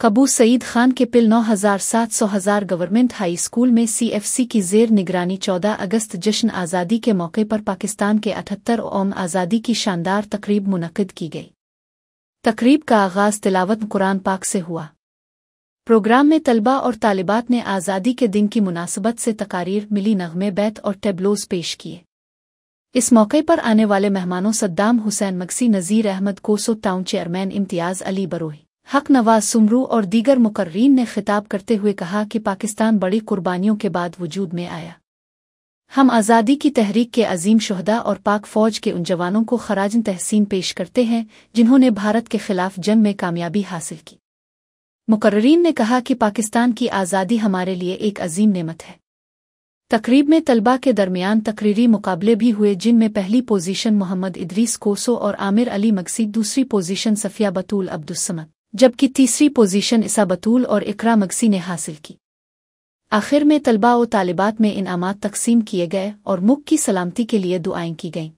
कबू सईद खान के पिल 9700 government high school में CFC की ज़ेर निगरानी 14 अगस्त जश्न आज़ादी के मौके पर पाकिस्तान के 78 आज़ादी की शानदार तकरीब मुनक़िद की गई। तकरीब का आगाज़ तिलावत कुरान पाक से हुआ। प्रोग्राम में तलबा और तालिबात ने आज़ादी के दिन की मुनासबत से तकारीर, मिली नग़मे बैत और टेबलोज़ पेश किए। इस मौके पर आने वाले मेहमानों सद्दाम हुसैन मक्सी, नज़ीर अहमद कोसो, टाउन चेयरमैन इम्तियाज़ अली बरोही, हक नवाज सुमरू और दीगर मुकर्रीन ने खिताब करते हुए कहा कि पाकिस्तान बड़ी कुर्बानियों के बाद वजूद में आया। हम आज़ादी की तहरीक के अजीम शुहदा और पाक फ़ौज के उन जवानों को खराज तहसीन पेश करते हैं जिन्होंने भारत के खिलाफ जंग में कामयाबी हासिल की। मुकर्रीन ने कहा कि पाकिस्तान की आज़ादी हमारे लिए एक अजीम नेमत है। तकरीब में तलबा के दरमियान तकरीरी मुकाबले भी हुए, जिनमें पहली पोजीशन मोहम्मद इदरीस कोसो और आमिर अली मक्सी, दूसरी पोजीशन सफिया बतूल अब्दुस्समद, जबकि तीसरी पोजीशन इसा बतूल और इकरा मक्सी ने हासिल की। आखिर में तलबा और तालिबात में इनामात तकसीम किए गए और मुल्क की सलामती के लिए दुआएं की गईं।